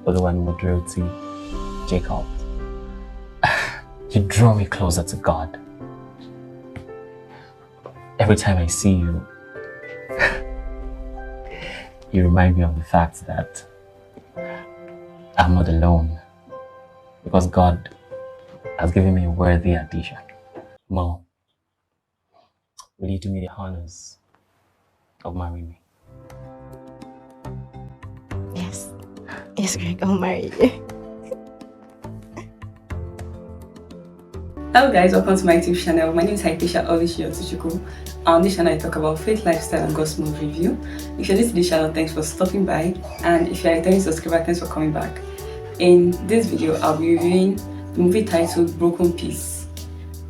Oluwanimodroti, Jacob, you draw me closer to God. Every time I see you, you remind me of the fact that I'm not alone, because God has given me a worthy addition. Mo, will you do me the honors of marrying me? Yes. Yes, Greg, I'll marry you. Hello guys, welcome to my YouTube channel. My name is Haikisha Olishiyotuchuku. On this channel I talk about faith, lifestyle and gospel review. If you're new to this channel, thanks for stopping by, and if you're a returning subscriber, thanks for coming back. In this video, I'll be reviewing the movie titled Broken Peace.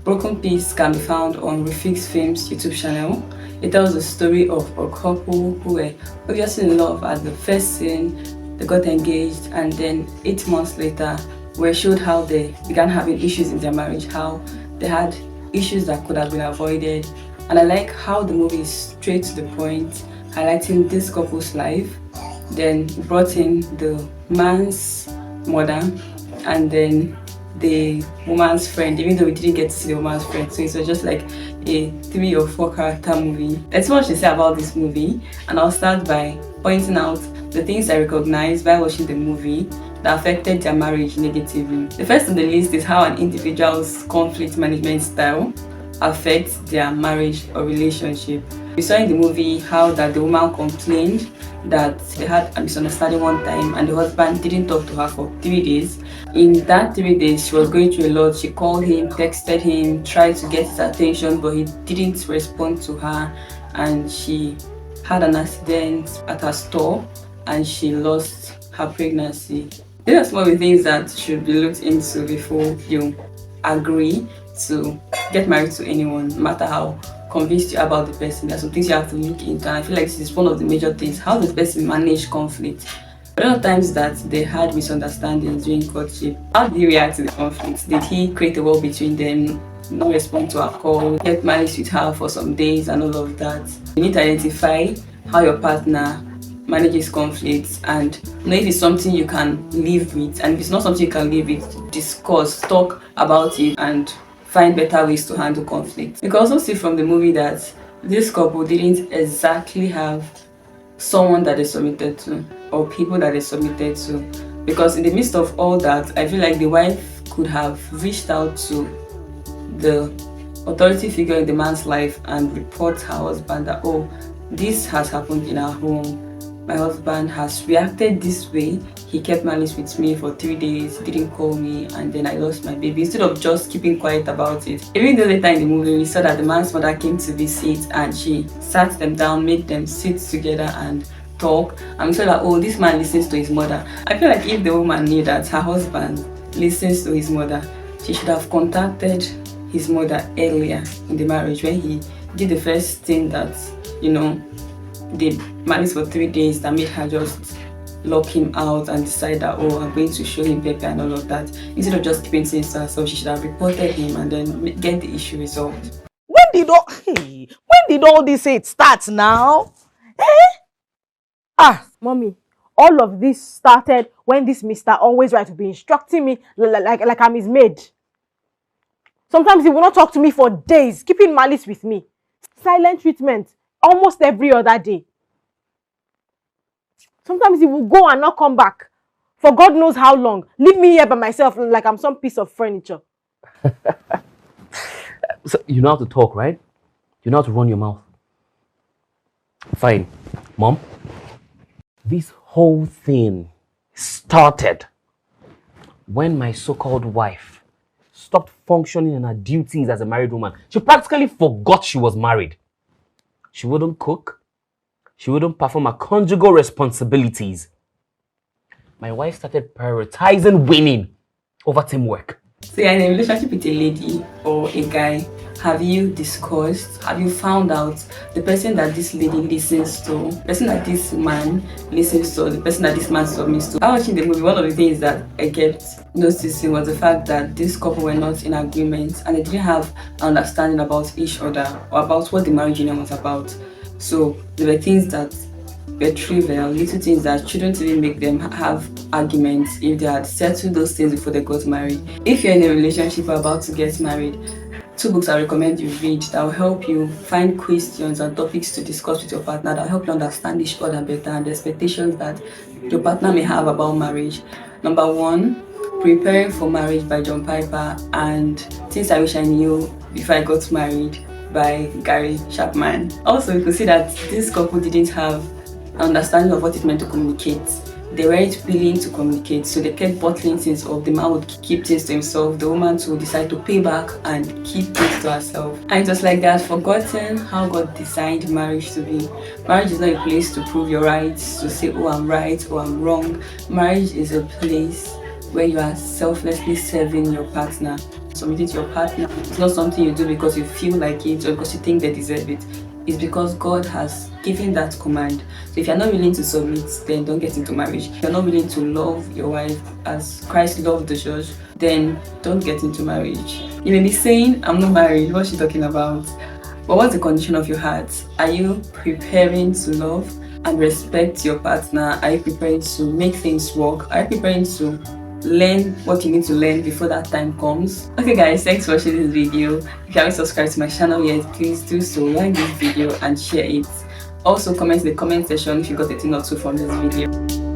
Broken Peace can be found on Refix Films YouTube channel. It tells the story of a couple who were obviously in love at the first scene. They got engaged, and then 8 months later we showed how they began having issues in their marriage, how they had issues that could have been avoided. And I like how the movie is straight to the point, highlighting this couple's life. Then brought in the man's mother and then the woman's friend, even though we didn't get to see the woman's friend. So it was just like a 3 or 4 character movie. There's much to say about this movie, and I'll start by pointing out the things I recognized by watching the movie that affected their marriage negatively. The first on the list is how an individual's conflict management style affects their marriage or relationship. We saw in the movie how that the woman complained that they had a misunderstanding one time and the husband didn't talk to her for 3 days. In that 3 days, she was going through a lot. She called him, texted him, tried to get his attention, but he didn't respond to her, and she had an accident at her store and she lost her pregnancy. These are some of the things that should be looked into before you agree to get married to anyone, no matter how convinced you are about the person. There are some things you have to look into, and I feel like this is one of the major things. How does the person manage conflict? A lot of times that they had misunderstandings during courtship. How did he react to the conflict? Did he create a wall between them, not respond to her call, get married with her for some days and all of that? You need to identify how your partner manages conflicts and know if it's something you can live with, and if it's not something you can live with, discuss, talk about it and find better ways to handle conflict. You can also see from the movie that this couple didn't exactly have someone that they submitted to or people that they submitted to, because in the midst of all that, I feel like the wife could have reached out to the authority figure in the man's life and report her husband that, oh, this has happened in our home. My husband has reacted this way. He kept malice with me for 3 days, didn't call me, and then I lost my baby. Instead of just keeping quiet about it. Even though later in the movie we saw that the man's mother came to visit and she sat them down, made them sit together and talk. I'm sure that, oh, this man listens to his mother. I feel like if the woman knew that her husband listens to his mother, she should have contacted his mother earlier in the marriage when he did the first thing that, you know, they malice for 3 days that made her just lock him out and decide that, oh, I'm going to show him pepper and all of that. Instead of just keeping things to herself, she should have reported him and then get the issue resolved. When did all this hate start now? Mommy, all of this started when this Mr. Always Right to be instructing me like I'm his maid. Sometimes he will not talk to me for days, keeping malice with me. Silent treatment almost every other day. Sometimes he will go and not come back for God knows how long. Leave me here by myself like I'm some piece of furniture. So you know how to talk, right? You know how to run your mouth. Fine. Mom, this whole thing started when my so-called wife stopped functioning in her duties as a married woman. She practically forgot she was married. She wouldn't cook. She wouldn't perform her conjugal responsibilities. My wife started prioritizing winning over teamwork. So you're in a relationship with a lady or a guy. Have you discussed, have you found out the person that this lady listens to, the person that this man listens to, the person that this man submits to? While watching the movie, one of the things that I kept noticing was the fact that this couple were not in agreement and they didn't have an understanding about each other or about what the marriage union was about. So there were things that were trivial, little things that shouldn't even make them have arguments if they had settled those things before they got married. If you're in a relationship or about to get married, 2 books I recommend you read that will help you find questions and topics to discuss with your partner, that will help you understand each other better and the expectations that your partner may have about marriage. Number 1, Preparing for Marriage by John Piper, and Things I Wish I Knew Before I Got Married by Gary Chapman. Also, you could see that this couple didn't have an understanding of what it meant to communicate. They weren't willing to communicate, so they kept bottling things up. The man would keep things to himself, the woman would decide to pay back and keep things to herself. And it was like they had forgotten how God designed marriage to be. Marriage is not a place to prove your rights, to say, oh, I'm right, or I'm wrong. Marriage is a place where you are selflessly serving your partner, submitting to your partner. It's not something you do because you feel like it or because you think they deserve it. It's because God has given that command. So if you're not willing to submit, then don't get into marriage. If you're not willing to love your wife as Christ loved the church, then don't get into marriage. You may be saying, I'm not married, what's she talking about? But what's the condition of your heart? Are you preparing to love and respect your partner? Are you preparing to make things work? Are you preparing to learn what you need to learn before that time comes? Okay guys, thanks for watching this video. If you haven't subscribed to my channel yet, please do so. Like this video and share it. Also comment in the comment section if you got a thing or two from this video.